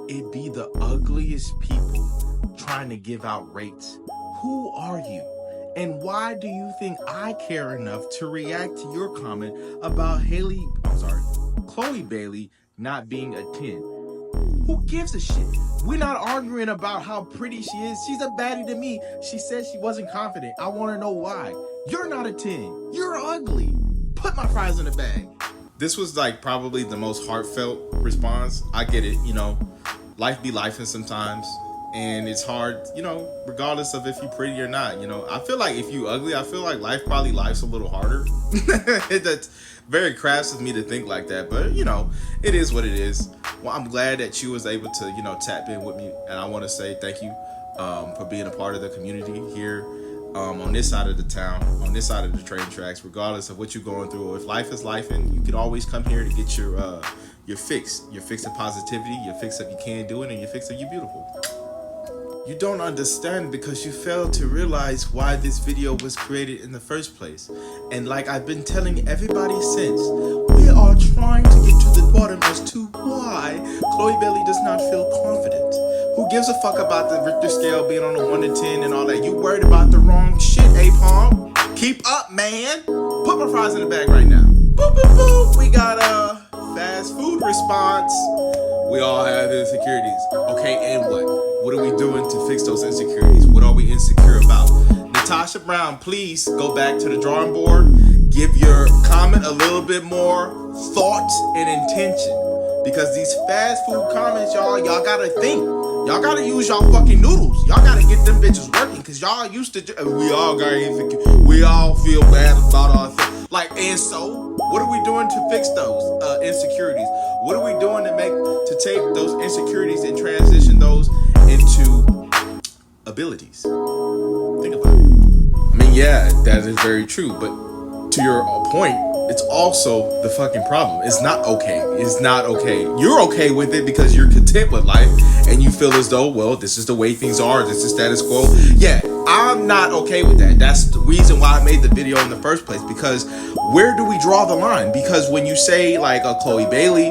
it be the ugliest people trying to give out rates. Who are you? And why do you think I care enough to react to your comment about Chloe Bailey not being a 10? Who gives a shit? We're not arguing about how pretty she is. She's a baddie to me. She said she wasn't confident. I want to know why. You're not a 10. You're ugly. Put my fries in the bag. This was like probably the most heartfelt response. I get it, life be lifing sometimes. And it's hard, regardless of if you're pretty or not. I feel like if you ugly, I feel like life's a little harder. That's very crass of me to think like that, but it is what it is. Well, I'm glad that you was able to, tap in with me, and I want to say thank you for being a part of the community here on this side of the town, on this side of the train tracks. Regardless of what you're going through, if life is life, and you can always come here to get your fix of positivity, your fix of you can do it, and your fix of you beautiful. You don't understand because you failed to realize why this video was created in the first place. And like I've been telling everybody since, we are trying to get to the bottom as to why Chloe Bailey does not feel confident. Who gives a fuck about the Richter scale being on a 1 to 10 and all that? You worried about the wrong shit, A-Palm. Keep up, man. Put my fries in the bag right now. Boop, boop, boop. We got a fast food response. We all have insecurities. Okay, and what? What are we doing to fix those insecurities? What are we insecure about? Natasha Brown, please go back to the drawing board. Give your comment a little bit more thought and intention. Because these fast food comments, y'all gotta think. Y'all gotta use y'all fucking noodles. Y'all gotta get them bitches working. Because y'all used to, we all got insecure. We all feel bad about ourselves. And so, what are we doing to fix those insecurities? What are we doing to take those insecurities and transition those into abilities? Think about it. I mean, yeah, that is very true. But to your point, it's also the fucking problem. It's not okay. It's not okay. You're okay with it because you're content with life and you feel as though, well, this is the way things are. This is status quo. Yeah, I'm not okay with that. That's the reason why I made the video in the first place, because where do we draw the line? Because when you say like a Chloe Bailey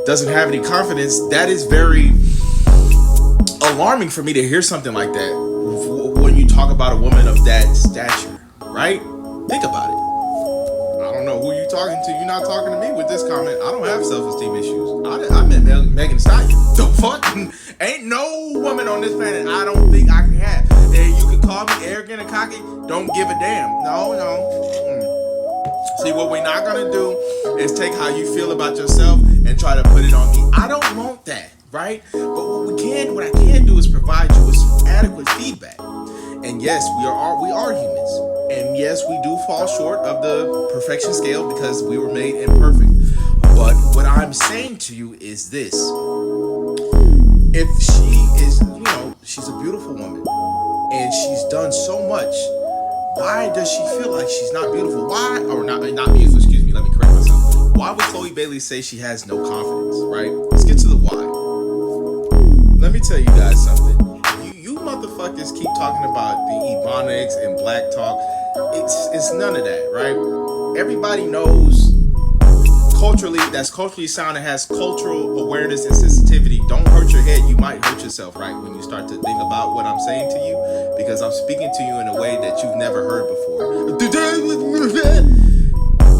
doesn't have any confidence, that is very alarming for me to hear something like that when you talk about a woman of that stature, right? Think about it. I don't know who you talking to. You're not talking to me with this comment. I don't have self-esteem issues. I met Megan Thee Stallion. The fuck? Ain't no woman on this planet I don't think I can have. And you can call me arrogant and cocky. Don't give a damn. No. See, what we're not gonna do is take how you feel about yourself and try to put it on me. I don't want that, right? But what I can do is provide you with some adequate feedback. And yes, we are humans. And yes, we do fall short of the perfection scale because we were made imperfect. But what I'm saying to you is this. If she is, she's a beautiful woman and she's done so much, why does she feel like she's not beautiful? Why, or not beautiful, excuse me, let me correct myself. Why would Chloe Bailey say she has no confidence, right? Let's get to the why. Let me tell you guys something. You motherfuckers keep talking about the Ebonics and black talk. It's none of that, right? Everybody knows that's culturally sound and has cultural awareness and sensitivity. Don't hurt your head. You might hurt yourself, right? When you start to think about what I'm saying to you, because I'm speaking to you in a way that you've never heard before.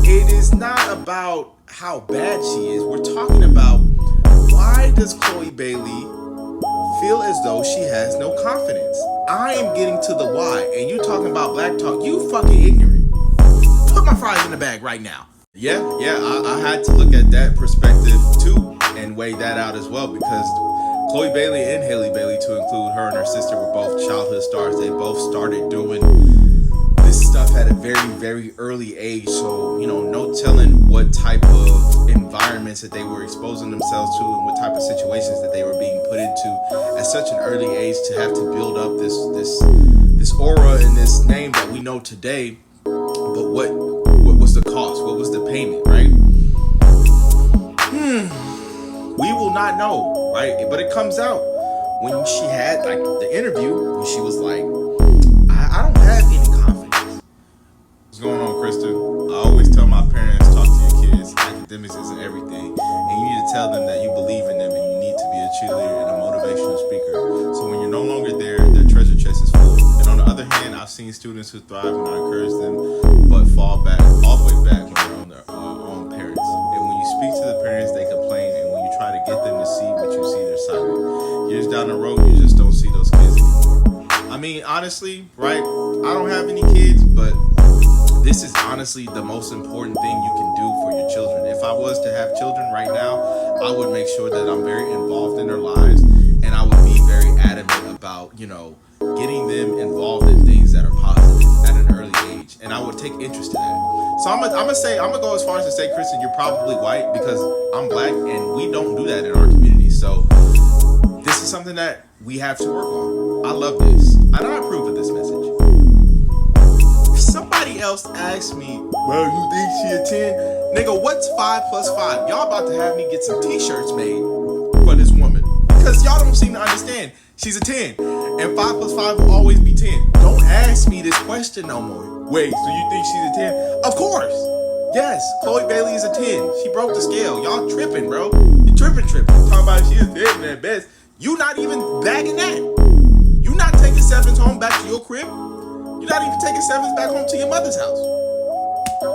It is not about how bad she is. We're talking about why does Chloe Bailey feel as though she has no confidence? I am getting to the why, and you talking about black talk. You fucking ignorant. Put my fries in the bag right now. Yeah, I had to look at that perspective too and weigh that out as well, because Chloe Bailey and Hailey Bailey, to include her and her sister, were both childhood stars. They both started doing this stuff at a very, very early age. So, no telling what type of environments that they were exposing themselves to and what type of situations that they were being put into at such an early age to have to build up this aura and this name that we know today. But what was the cost? What was the payment, right? We will not know, right? But it comes out when she had like the interview when she was like, I don't have any confidence. What's going on, Kristen? I always tell my parents, talk to your kids. Academics isn't everything. And you need to tell them that you believe in them and you need to be a cheerleader and a seen students who thrive when I encourage them, but fall back all the way back when they're on their own parents. And when you speak to the parents, they complain, and when you try to get them to see what you see, they're silent. Years down the road, you just don't see those kids anymore. I mean, honestly, right? I don't have any kids, but this is honestly the most important thing you can do for your children. If I was to have children right now, I would make sure that I'm very involved in their lives, and I would be very adamant about, getting them involved in things that are positive at an early age, and I would take interest in that. So I'm gonna go as far as to say, Kristen, you're probably white because I'm black, and we don't do that in our community. So this is something that we have to work on. I love this, and I approve of this message. Somebody else asked me, well, you think she a 10? Nigga, what's 5 plus 5? Y'all about to have me get some t-shirts made for this woman, because y'all don't seem to understand. She's a 10, and 5 plus 5 will always be 10. Don't ask me this question no more. Wait, so you think she's a 10? Of course. Yes, Chloe Bailey is a 10. She broke the scale. Y'all tripping, bro. You tripping. Talking about she's a 10 at best. You not even bagging that. You not taking sevens home back to your crib. You're not even taking sevens back home to your mother's house.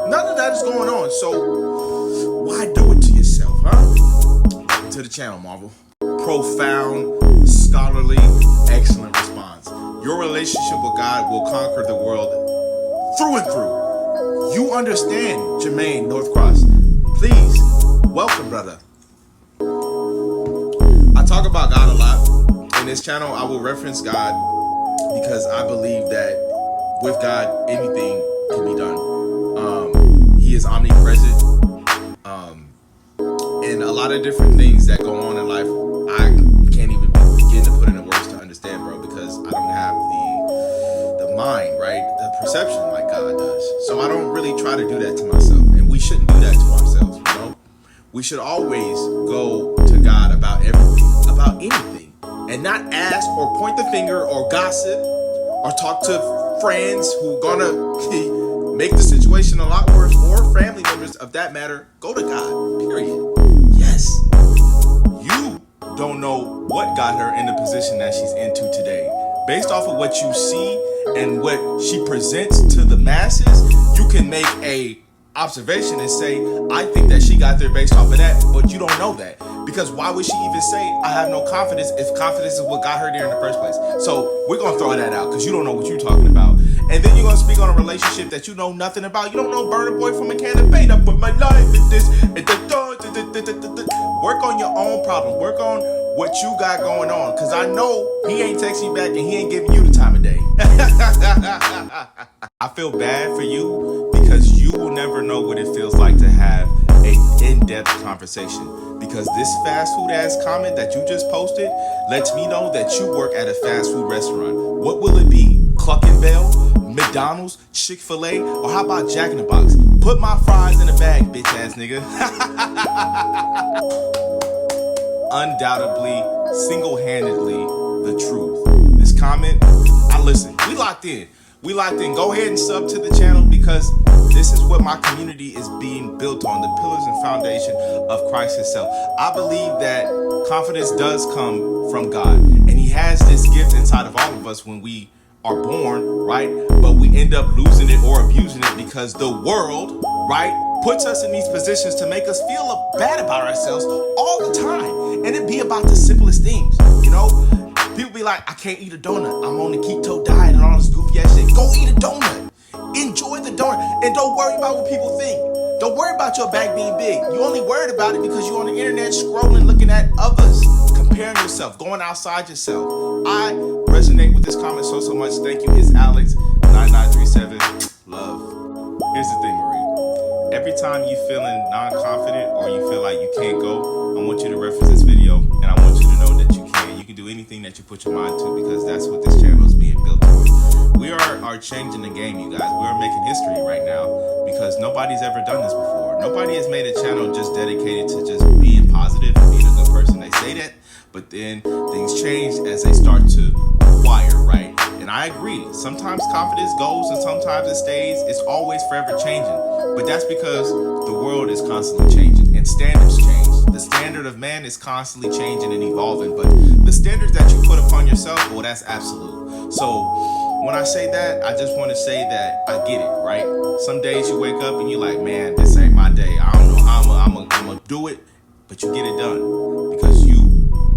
None of that is going on. So why do it to yourself, huh? Welcome to the channel, Marvel. Profound, scholarly, excellent response. Your relationship with God will conquer the world through and through. You understand, Jermaine Northcross. Please, welcome, brother. I talk about God a lot. In this channel, I will reference God because I believe that with God, anything can be done. He is omnipresent. And a lot of different things that go on in life, I can't even begin to put into words to understand, bro, because I don't have the mind, right? The perception like God does. So I don't really try to do that to myself. And we shouldn't do that to ourselves, We should always go to God about everything, about anything, and not ask or point the finger or gossip or talk to friends who gonna make the situation a lot worse, or family members of that matter. Go to God, period. Yes, you don't know what got her in the position that she's into today. Based off of what you see and what she presents to the masses, you can make a observation and say, I think that she got there based off of that, but you don't know that. Because why would she even say, I have no confidence, if confidence is what got her there in the first place? So we're going to throw that out because you don't know what you're talking about. And then you're going to speak on a relationship that you know nothing about. You don't know Burna Boy from a can of paint. I put my life in this. Work on your own problems. Work on what you got going on. Because I know he ain't texting you back and he ain't giving you the time of day. I feel bad for you because you will never know what it feels like to have an in-depth conversation. Because this fast food ass comment that you just posted lets me know that you work at a fast food restaurant. What will it be? Cluck and Bell? McDonald's? Chick-fil-A? Or how about Jack in the Box? Put my fries in a bag, bitch ass nigga. Undoubtedly, single-handedly, the truth. This comment, listen, we locked in. Go ahead and sub to the channel because this is what my community is being built on, the pillars and foundation of Christ himself. I believe that confidence does come from God, and he has this gift inside of all of us when we are born, right? But we end up losing it or abusing it because the world, right, puts us in these positions to make us feel bad about ourselves all the time. And it be about the simplest things, People be like, I can't eat a donut. I'm on the keto diet and all this goofy ass shit. Go eat a donut. Enjoy the donut. And don't worry about what people think. Don't worry about your back being big. You only worried about it because you're on the internet scrolling, looking at others, comparing yourself, going outside yourself. I resonate with this comment so much. Thank you. It's Alex9937. Love. Here's the thing, Marie. Every time you feeling non-confident or you feel like you can't go, I want you to reference this video and I want you to know that you can do anything that you put your mind to, because that's what this channel is being built on. We are changing the game, you guys. We are making history right now because nobody's ever done this before. Nobody has made a channel just dedicated to just being positive and being a good person. They say that, but then things change as they start to acquire, right? And I agree. Sometimes confidence goes and sometimes it stays. It's always forever changing. But that's because the world is constantly changing and standards change. The standard of man is constantly changing and evolving, but the standards that you put upon on yourself, well, that's absolute. So when I say that, I just want to say that I get it, right? Some days you wake up and you're like, man, this ain't my day. I don't know how I'm gonna do it, but you get it done because you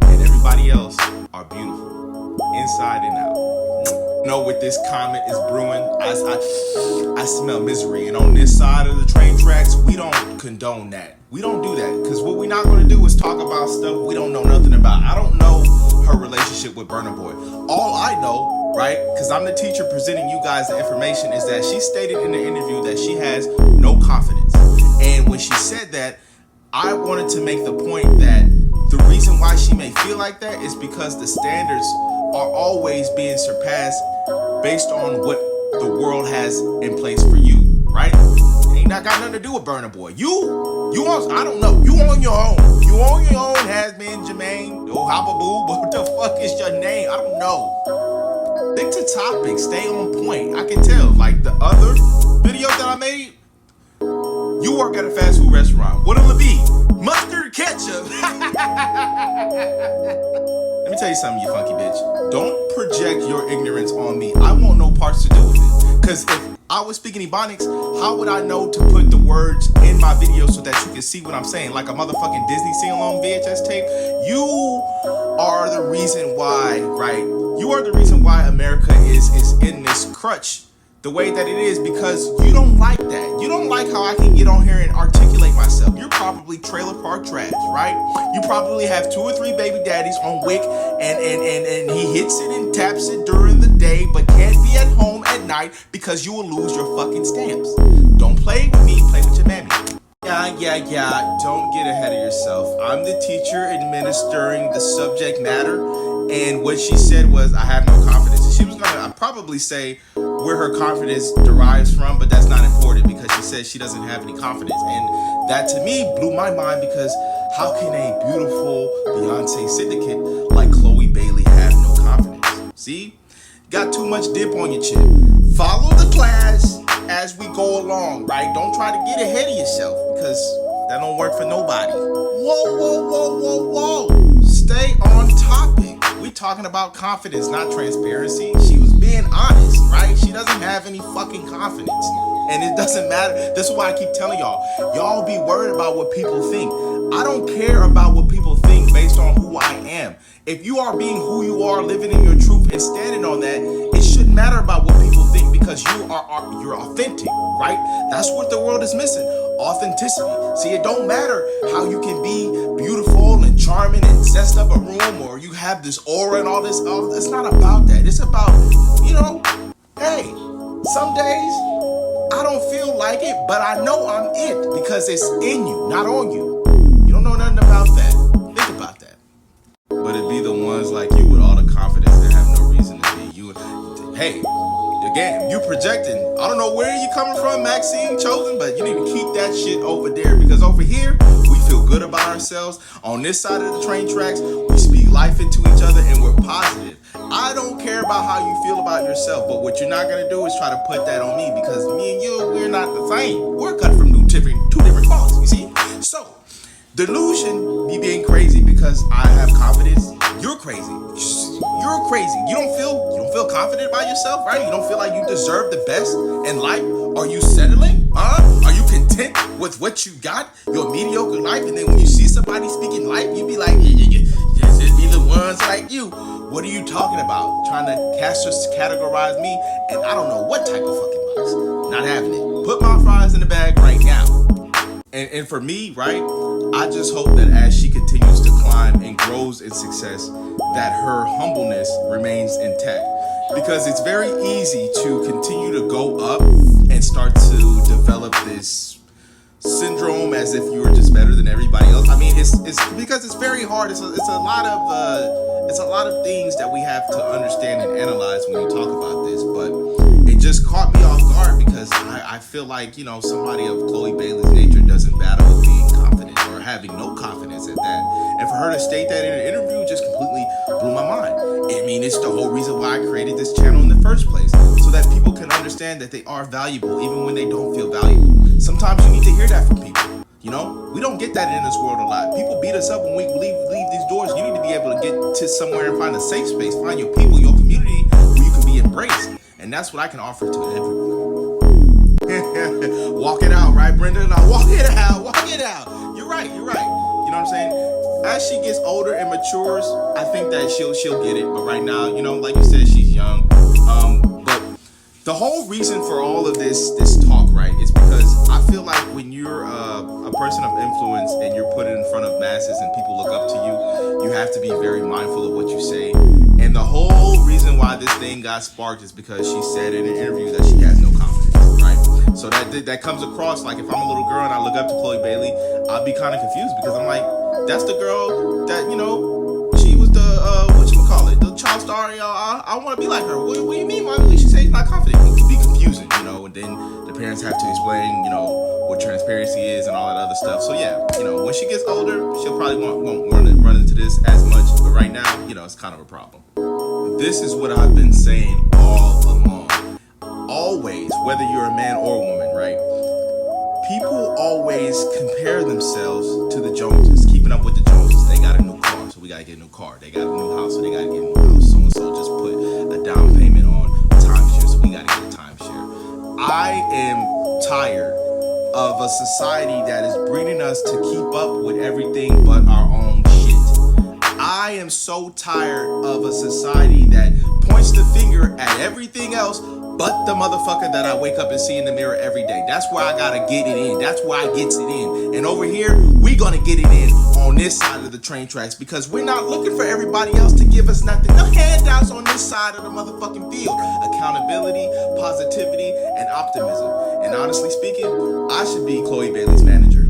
and everybody else are beautiful, inside and out. You know what this comment is brewing? I smell misery, and on this side of the train tracks, we don't condone that. We don't do that, because what we're not going to do is talk about stuff we don't know nothing about. I don't know her relationship with Burna Boy. All I know, right, because I'm the teacher presenting you guys the information, is that she stated in the interview that she has no confidence. And when she said that, I wanted to make the point that the reason why she may feel like that is because the standards are always being surpassed based on what the world has in place for you, right? Ain't not got nothing to do with Burna Boy. You on, I don't know. You on your own. You on your own, has been Jermaine, oh Hopaboo, what the fuck is your name? I don't know. Stick to topic, stay on point. I can tell, like the other video that I made, you work at a fast food restaurant. What'll it be? Mustard ketchup. Let me tell you something, you funky bitch. Don't project your ignorance on me. I want no parts to do with it. Because if I was speaking Ebonics, how would I know to put the words in my video so that you can see what I'm saying? Like a motherfucking Disney sing-along VHS tape. You are the reason why, right? You are the reason why America is in this crutch the way that it is, because you don't like that. You don't like how I can get on here and articulate myself. You're probably trailer park trash, right? You probably have 2 or 3 baby daddies on Wick, and he hits it and taps it during the day, but can't be at home at night because you will lose your fucking stamps. Don't play with me, play with your mammy. Yeah, don't get ahead of yourself. I'm the teacher administering the subject matter, and what she said was, I have no confidence. And she was gonna probably say where her confidence derives from, but that's not important because she says she doesn't have any confidence. And that to me blew my mind, because how can a beautiful Beyonce syndicate like Chloe Bailey have no confidence? See? Got too much dip on your chip. Follow the class as we go along, right? Don't try to get ahead of yourself, because that don't work for nobody. Whoa. Stay on topic. We talking about confidence, not transparency. She was being honest, right? She doesn't have any fucking confidence. And it doesn't matter. This is why I keep telling y'all be worried about what people think. I don't care about what people think based on who I am. If you are being who you are, living in your truth and standing on that, it shouldn't matter about what people think, because you're authentic, right? That's what the world is missing. Authenticity. See, it don't matter how you can be beautiful and charming and zest up a room, or you have this aura and all this. It's not about that. It's about, hey, some days I don't feel like it, but I know I'm it because it's in you, not on you. You don't know nothing about that. Think about that. But it be the ones like you with all the confidence that have no reason to be. Hey, again, you projecting. I don't know where you coming from, Maxine Chosen, but you need to keep that shit over there, because over here, we feel good about ourselves. On this side of the train tracks, we speak life into each other and we're positive. I don't care about how you feel about yourself, but what you're not going to do is try to put that on me, because me and you, we're not the same. We're cut from two different cloths, you see? So, delusion, me being crazy because I have confidence, you're crazy. You're crazy. You don't feel confident about yourself, right? You don't feel like you deserve the best in life? Are you settling? Are you content with what you got? Your mediocre life, and then when you see somebody speaking life, you be like, it be the ones like you. What are you talking about? Trying to categorize me, and I don't know what type of fucking box. Not having it. Put my fries in the bag right now. And for me, right, I just hope that as she continues to climb and grows in success, that her humbleness remains intact. Because it's very easy to continue to go up and start to develop this syndrome as if you were just better than everybody else. I mean, it's because it's very hard. It's a lot of things that we have to understand and analyze when you talk about this. But it just caught me off guard, because I feel like, somebody of Chloe Bailey's nature doesn't battle with being confident or having no confidence at that. And for her to state that in an interview just completely blew my mind. I mean, it's the whole reason why I created this channel in the first place, so that people can understand that they are valuable even when they don't feel valuable. Sometimes you need to hear that from people. You know, we don't get that in this world a lot. People beat us up when we leave these doors. You need to be able to get to somewhere and find a safe space, find your people, your community where you can be embraced. And that's what I can offer to everyone. Walk it out, right, Brenda? Now walk it out, You're right. You know what I'm saying? As she gets older and matures, I think that she'll get it. But right now, you know, like you said, she's young. But the whole reason for all of this talk, right, is because I feel like when you're a person of influence and you're put in front of masses and people look up to you, you have to be very mindful of what you say. And the whole reason why this thing got sparked is because she said in an interview that she has no confidence, right? So that comes across like if I'm a little girl and I look up to Chloe Bailey, I'll be kind of confused because I'm like, that's the girl that, you know, she was the whatchamacallit, the child star. I want to be like her. What do you mean, Mommy? She says she's not confident. It can be confusing, you know, and then the parents have to explain, you know, what transparency is and all that other stuff. So yeah, you know, when she gets older, she'll probably won't run into this as much. But right now, you know, it's kind of a problem. This is what I've been saying all along. Always, whether you're a man or a woman, right? People always compare themselves to the Joneses, keeping up with the Joneses. They got a new car, so we gotta get a new car. They got a new house, so they gotta get a new house. So and so just put a down payment on timeshare, so we gotta get a timeshare. I am tired of a society that is breeding us to keep up with everything but our own shit. I am so tired of a society that points the finger at everything else but the motherfucker that I wake up and see in the mirror every day. That's where I gotta get it in. That's where I gets it in. And over here, we gonna get it in on this side of the train tracks because we're not looking for everybody else to give us nothing. No handouts on this side of the motherfucking field. Accountability, positivity, and optimism. And honestly speaking, I should be Chloe Bailey's manager.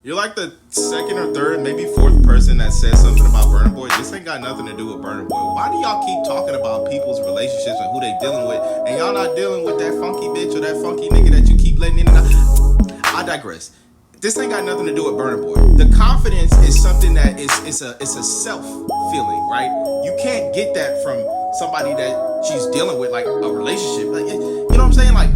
You're like the second or third, maybe fourth person that says something about Burna Boy. This ain't got nothing to do with Burna Boy. Why do y'all keep talking about people's relationships and who they dealing with, and y'all not dealing with that funky bitch or that funky nigga that you keep letting in and out? I digress. This ain't got nothing to do with Burna Boy. The confidence is something that it's a self feeling, right? You can't get that from somebody that she's dealing with, like a relationship. Like, you know what I'm saying? Like,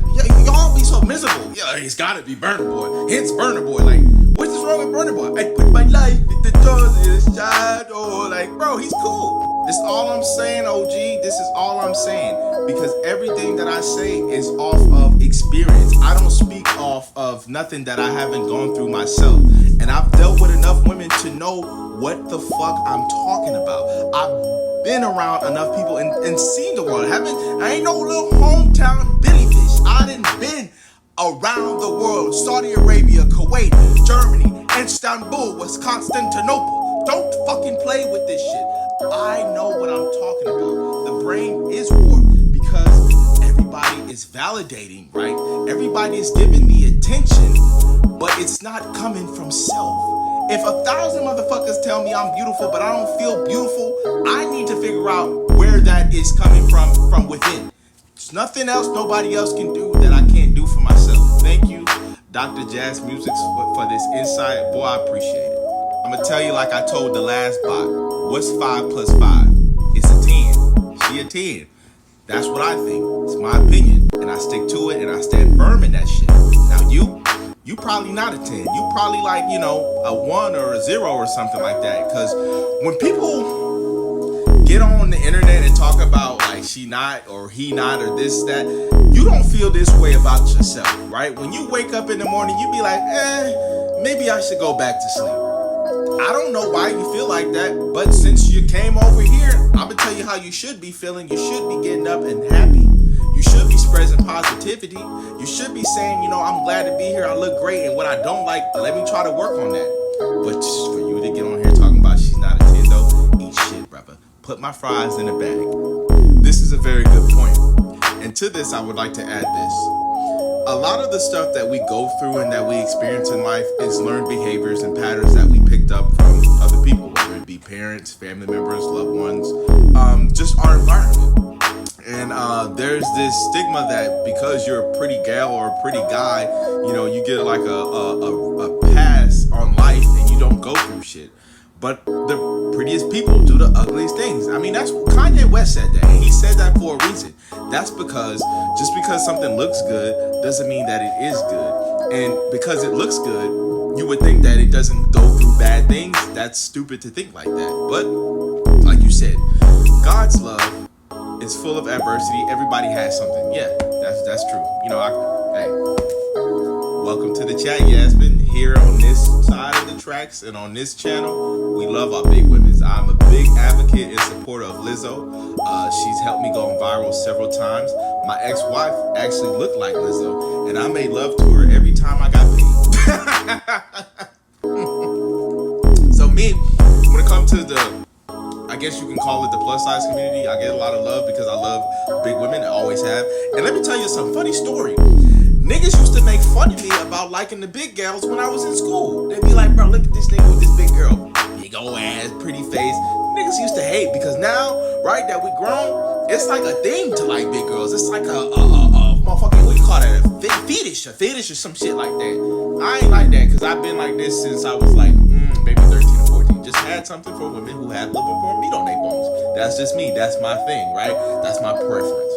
y'all be so miserable. Yeah, it's gotta be Burna Boy. Hence Burna Boy. Like, what's wrong with Burna Boy? I put my life in the jaws of his shadow. Like, bro, he's cool. This is all I'm saying, OG. This is all I'm saying. Because everything that I say is off of experience. I don't speak off of nothing that I haven't gone through myself. And I've dealt with enough women to know what the fuck I'm talking about. I've been around enough people and seen the world. I ain't no little hometown Billy fish. I done been around the world. Saudi Arabia, Kuwait, Germany, Istanbul, Constantinople. Don't fucking play with this shit. I know what I'm talking about. The brain is warped because everybody is validating, right? Everybody is giving the attention, but it's not coming from self. If 1,000 motherfuckers tell me I'm beautiful, but I don't feel beautiful, I need to figure out where that is coming from within. There's nothing else nobody else can do that I can't do for myself. Thank you, Dr. Jazz Music, for this insight. Boy, I appreciate it. I'm going to tell you like I told the last bot. What's 5 plus 5? It's a 10. She a 10. That's what I think. It's my opinion. And I stick to it and I stand firm in that shit. Now you probably not a 10. You probably like, you know, a 1 or a 0 or something like that. Because when people get on the internet and talk about like she not or he not or this, that, you don't feel this way about yourself, right? When you wake up in the morning, you be like, maybe I should go back to sleep. I don't know why you feel like that, but since you came over here, I'm gonna tell you how you should be feeling. You should be getting up and happy. You should be spreading positivity. You should be saying, you know, I'm glad to be here. I look great, and what I don't like, let me try to work on that. But just for you to get on here talking about she's not a 10 though, eat shit, brother. Put my fries in a bag. This is a very good point. And to this, I would like to add this. A lot of the stuff that we go through and that we experience in life is learned behaviors and patterns that we picked up from other people, whether it be parents, family members, loved ones, just our environment. And there's this stigma that because you're a pretty gal or a pretty guy, you know, you get like a pass on life and you don't go through shit. But the prettiest people do the ugliest things. I mean, that's Kanye West said that, and he said that for a reason. That's because just because something looks good doesn't mean that it is good. And because it looks good, you would think that it doesn't go through bad things. That's stupid to think like that. But like you said, God's love is full of adversity. Everybody has something. Yeah, that's true. You know, hey, welcome to the chat, Yasmin. Here on this side of the tracks and on this channel, we love our big women. I'm a big advocate and supporter of Lizzo. She's helped me go viral several times. My ex-wife actually looked like Lizzo, and I made love to her every time I got paid. So me, when it comes to the, I guess you can call it the plus size community, I get a lot of love because I love big women. I always have. And let me tell you some funny story. Niggas used to make fun of me about liking the big girls when I was in school. They'd be like, bro, look at this nigga with this big girl. Big old ass, pretty face. Niggas used to hate because now, right, that we grown, it's like a thing to like big girls. It's like a motherfucking, what do you call that? A fetish or some shit like that. I ain't like that because I've been like this since I was like, maybe 13 or 14. Just had something for women who have a little bit more meat on their bones. That's just me. That's my thing, right? That's my preference.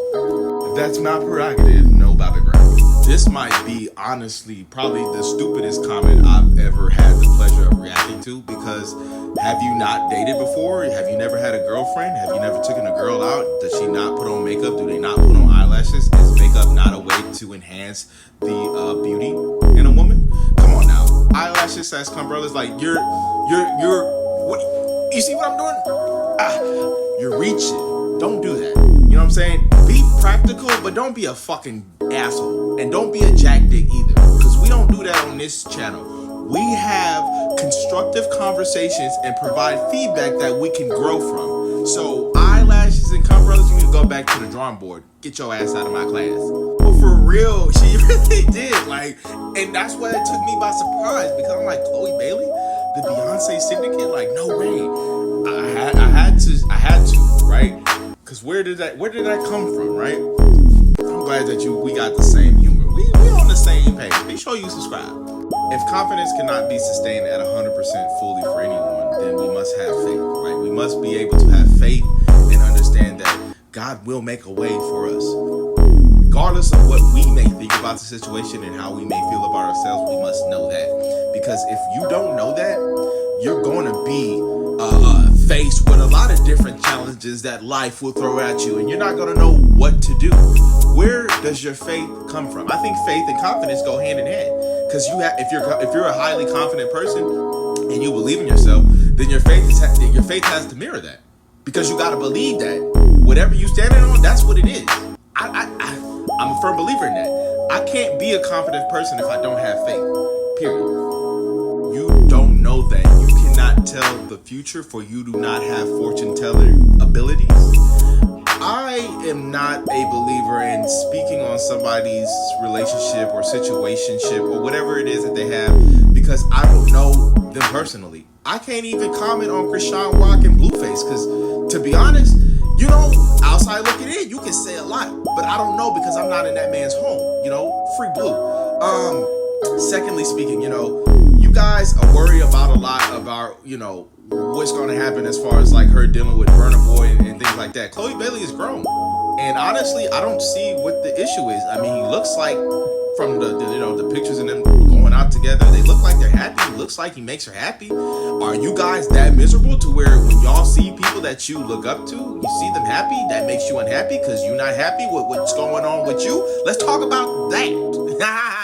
If that's my prerogative, no Bobby Brown. This might be, honestly, probably the stupidest comment I've ever had the pleasure of reacting to, because have you not dated before? Have you never had a girlfriend? Have you never taken a girl out? Does she not put on makeup? Do they not put on eyelashes? Is makeup not a way to enhance the beauty in a woman? Come on now. Eyelashes as umbrellas, like you're what, you see what I'm doing? You're reaching. Don't do that. You know what I'm saying? Be practical, but don't be a fucking asshole. And don't be a jack dick either. Because we don't do that on this channel. We have constructive conversations and provide feedback that we can grow from. So eyelashes and umbrellas, you need to go back to the drawing board. Get your ass out of my class. But for real, she really did. Like, and that's why it took me by surprise, because I'm like, Chloe Bailey, the Beyonce syndicate? Like, no way. I had to, right? Because where did that come from, right? I'm glad that we got the same humor. We on the same page. Make sure you subscribe. If confidence cannot be sustained at 100% fully for anyone, then we must have faith, right? We must be able to have faith and understand that God will make a way for us. Regardless of what we may think about the situation and how we may feel about ourselves, we must know that. Because if you don't know that, you're going to be faced with a lot of different challenges that life will throw at you, and you're not going to know what to do. Where does your faith come from? I think faith and confidence go hand in hand. Because if you're a highly confident person and you believe in yourself, then your faith has to mirror that. Because you got to believe that whatever you standing on, that's what it is. I'm a firm believer in that. I can't be a confident person if I don't have faith. Period. You don't know that. You cannot tell the future, for you do not have fortune teller abilities. I am not a believer in speaking on somebody's relationship or situationship or whatever it is that they have, because I don't know them personally. I can't even comment on Krishan Rock and Blueface, because to be honest, you know, outside looking in, you can say a lot, but I don't know because I'm not in that man's home, you know, free blue. Secondly speaking, you know, you guys are worried about a lot about, you know, what's going to happen as far as like her dealing with Burna Boy and things like that. Chloe Bailey is grown, and honestly, I don't see what the issue is. I mean, he looks like, from the pictures of them going out together, they look like they're happy. It looks like he makes her happy. Are you guys that miserable to where when y'all see people that you look up to, you see them happy, that makes you unhappy because you're not happy with what's going on with you? Let's talk about that.